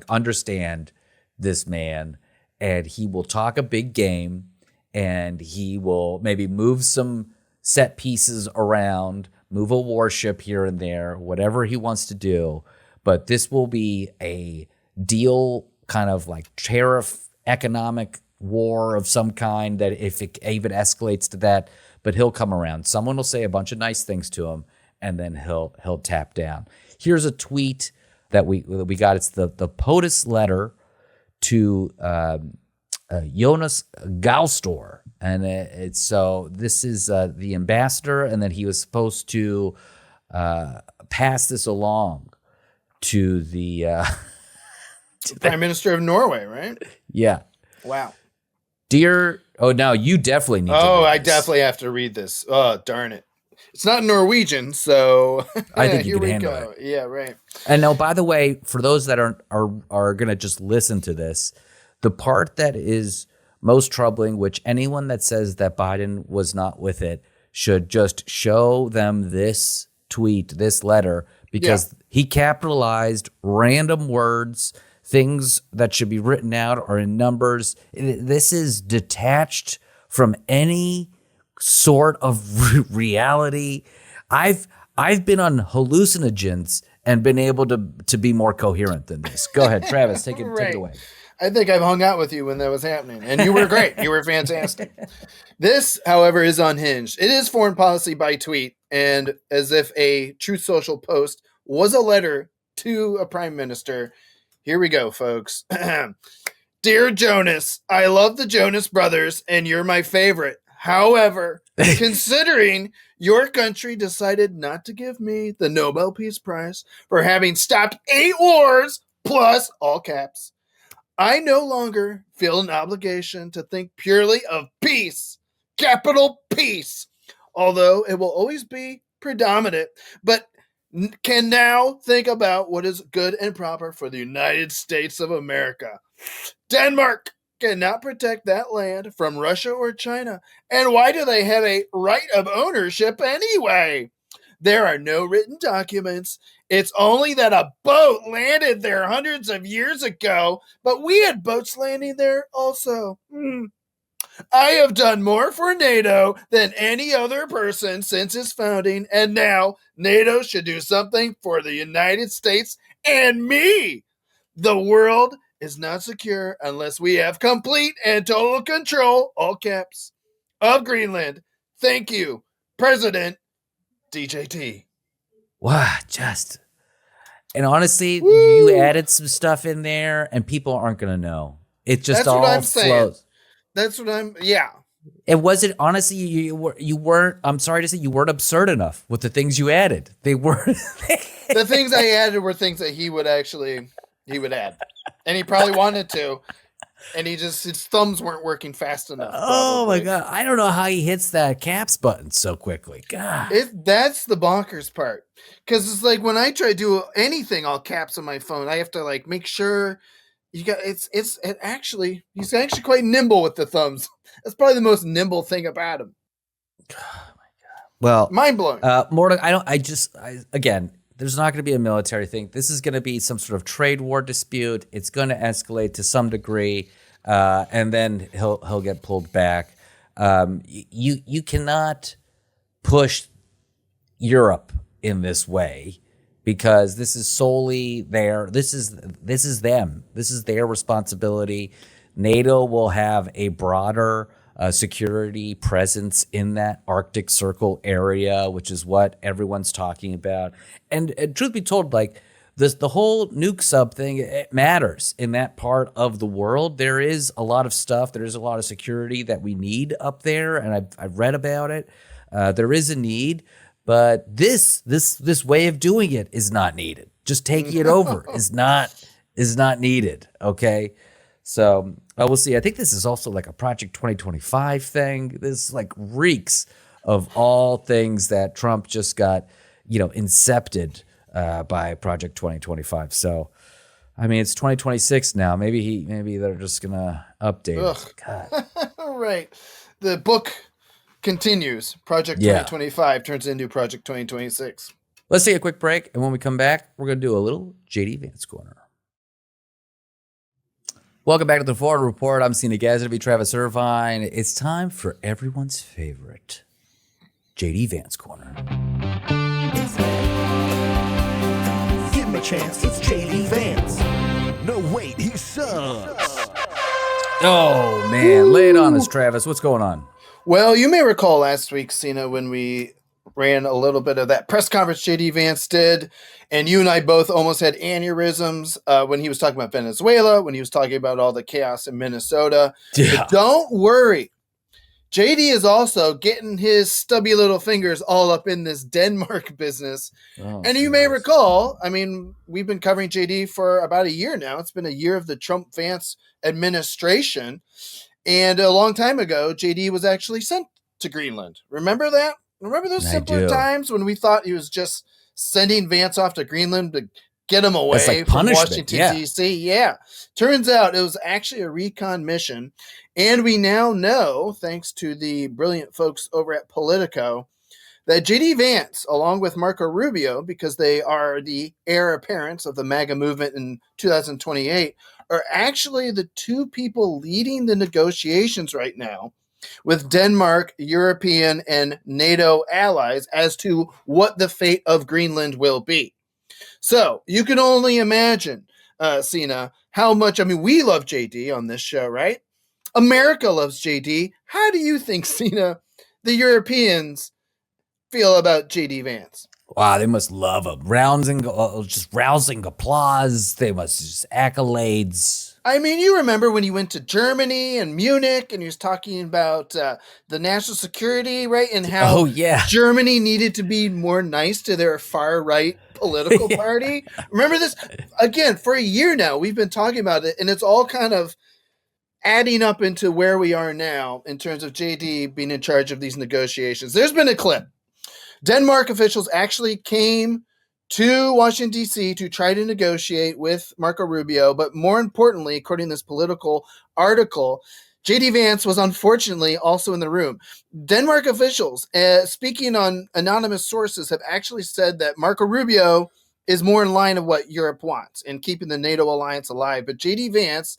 understand this man, and he will talk a big game, and he will maybe move some set pieces around, move a warship here and there, whatever he wants to do. But this will be a deal, kind of like tariff economic war of some kind, that if it even escalates to that, but he'll come around. Someone will say a bunch of nice things to him, and then he'll tap down. Here's a tweet that we got. It's the POTUS letter to Jonas Galstor, and this is the ambassador, and then he was supposed to pass this along to the Prime Minister of Norway, right? Yeah. Wow. Now you definitely need to read this. I definitely have to read this. Oh, darn it. It's not Norwegian, so I think you can handle it. Yeah, right. And now, by the way, for those that are going to just listen to this, the part that is most troubling, which anyone that says that Biden was not with it should just show them this tweet, this letter, because he capitalized random words. Things that should be written out are in numbers. This is detached from any sort of reality. I've been on hallucinogens and been able to be more coherent than this. Go ahead, Travis, take it away. I think I've hung out with you when that was happening, and you were great. You were fantastic. This, however, is unhinged. It is foreign policy by tweet, and as if a Truth Social post was a letter to a prime minister. Here we go, folks. Dear Jonas, I love the Jonas Brothers, and you're my favorite. However, considering your country decided not to give me the Nobel Peace Prize for having stopped 8 wars, plus all caps, I no longer feel an obligation to think purely of peace, capital peace, although it will always be predominant. But can now think about what is good and proper for the United States of America. Denmark cannot protect that land from Russia or China. And why do they have a right of ownership anyway? There are no written documents. It's only that a boat landed there hundreds of years ago, but we had boats landing there also. I have done more for NATO than any other person since its founding, and now NATO should do something for the United States and me. The world is not secure unless we have complete and total control, all caps, of Greenland. Thank you, President DJT. Wow, and honestly, you added some stuff in there, and people aren't going to know. It just That's all what I'm flows. saying. That's what I'm. Yeah. It wasn't, honestly, you weren't, I'm sorry to say, you weren't absurd enough with the things you added. They weren't. The things I added were things that he would add. And he probably wanted to. And his thumbs weren't working fast enough. Oh probably. my God. I don't know how he hits that caps button so quickly. God. That's the bonkers part. Because it's like when I try to do anything all caps on my phone, I have to like make sure he's actually quite nimble with the thumbs. That's probably the most nimble thing about him. Oh my God. Well, mind blowing. Again, there's not going to be a military thing. This is going to be some sort of trade war dispute. It's going to escalate to some degree, and then he'll get pulled back. You cannot push Europe in this way because this is solely this is them. This is their responsibility. NATO will have a broader security presence in that Arctic Circle area, which is what everyone's talking about. And truth be told, like the whole nuke sub thing, it matters in that part of the world. There is a lot of stuff. There is a lot of security that we need up there, and I've read about it. There is a need, but this way of doing it is not needed. Just taking it over is not needed. Okay. So we'll see. I think this is also like a Project 2025 thing. This like reeks of all things that Trump just got, incepted by Project 2025. So, I mean, it's 2026 now. Maybe they're just gonna update it. God. Right. The book continues. Project 2025 turns into Project 2026. Let's take a quick break, and when we come back, we're gonna do a little JD Vance Corner. Welcome back to the Florida Report. I'm Cena Gaza, Travis Irvine. It's time for everyone's favorite JD Vance Corner. Give him a chance, it's JD Vance. No, wait, he sucks. Oh, man. Lay it on us, Travis. What's going on? Well, you may recall last week, Cena, when we ran a little bit of that press conference JD Vance did, and you and I both almost had aneurysms when he was talking about Venezuela, when he was talking about all the chaos in Minnesota. Yeah. But don't worry. JD is also getting his stubby little fingers all up in this Denmark business. Oh, and you may recall, I mean, we've been covering JD for about a year now. It's been a year of the Trump-Vance administration. And a long time ago, JD was actually sent to Greenland. Remember that? Remember those simpler times when we thought he was just sending Vance off to Greenland to get him away from Washington, D.C.? Yeah. Turns out it was actually a recon mission. And we now know, thanks to the brilliant folks over at Politico, that J.D. Vance, along with Marco Rubio, because they are the heir apparents of the MAGA movement in 2028, are actually the two people leading the negotiations right now with Denmark, European, and NATO allies as to what the fate of Greenland will be. So you can only imagine, Cena, how much, we love JD on this show, right? America loves JD. How do you think, Cena, the Europeans feel about JD Vance? Wow, they must love him. Rousing applause. They must just accolades. I mean, you remember when he went to Germany and Munich and he was talking about the national security, right? And how Germany needed to be more nice to their far-right political party. Remember this? Again, for a year now, we've been talking about it, and it's all kind of adding up into where we are now in terms of JD being in charge of these negotiations. There's been a clip. Denmark officials actually came to Washington, D.C. to try to negotiate with Marco Rubio. But more importantly, according to this Political article, J.D. Vance was unfortunately also in the room. Denmark officials, speaking on anonymous sources, have actually said that Marco Rubio is more in line of what Europe wants in keeping the NATO alliance alive. But J.D. Vance,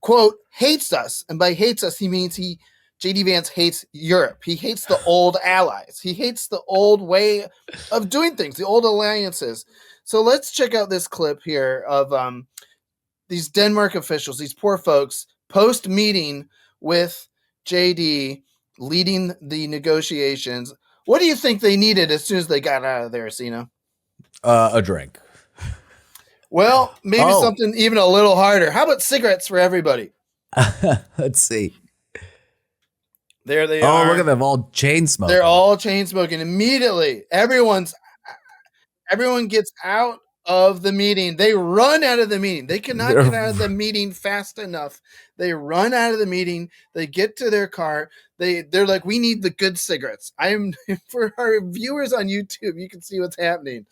quote, hates us. And by hates us, he means J.D. Vance hates Europe. He hates the old allies. He hates the old way of doing things, the old alliances. So let's check out this clip here of these Denmark officials, these poor folks, post-meeting with J.D. leading the negotiations. What do you think they needed as soon as they got out of there, Sina? A drink. Well, maybe something even a little harder. How about cigarettes for everybody? Let's see. There they are. Oh, look at them all chain smoking. They're all chain smoking. Immediately, everyone gets out of the meeting. They run out of the meeting. They cannot get out of the meeting fast enough. They run out of the meeting. They get to their car. They're like, we need the good cigarettes. For our viewers on YouTube, you can see what's happening.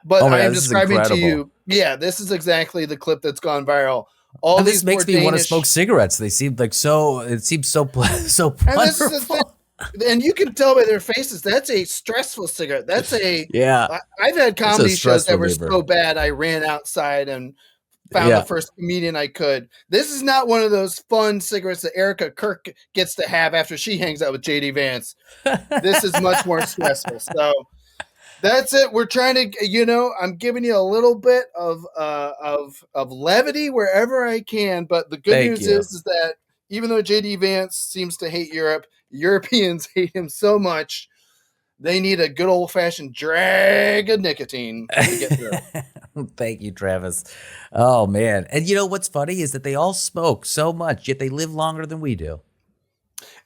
But I am describing to you. Yeah, this is exactly the clip that's gone viral. All this makes me want to smoke cigarettes. They seem like it seems so wonderful. And you can tell by their faces, that's a stressful cigarette. That's I've had comedy shows that were so bad I ran outside and found the first comedian I could. This is not one of those fun cigarettes that Erica Kirk gets to have after she hangs out with J.D. Vance. This is much more stressful. So that's it. We're trying to, I'm giving you a little bit of levity wherever I can. But the good news is that even though J.D. Vance seems to hate Europe, Europeans hate him so much, they need a good old-fashioned drag of nicotine to get through. Thank you, Travis. Oh, man. And you know what's funny is that they all smoke so much, yet they live longer than we do.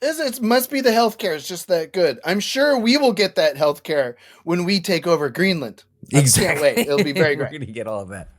It must be the healthcare. It's just that good. I'm sure we will get that healthcare when we take over Greenland. Exactly. I can't wait. It'll be very great. We're going to get all of that.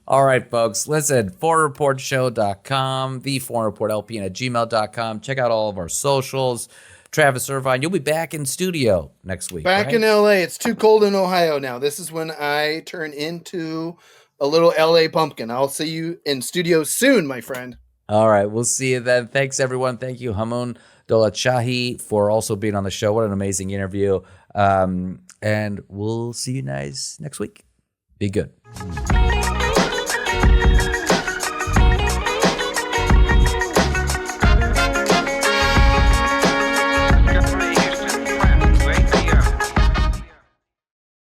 All right, folks. Listen, foreignreportshow.com, theforeignreportlpn@gmail.com. Check out all of our socials. Travis Irvine, you'll be back in studio next week. Back in LA. It's too cold in Ohio now. This is when I turn into a little LA pumpkin. I'll see you in studio soon, my friend. All right. We'll see you then. Thanks, everyone. Thank you, Hamoun Dolatshahi, for also being on the show. What an amazing interview. And we'll see you guys next week. Be good.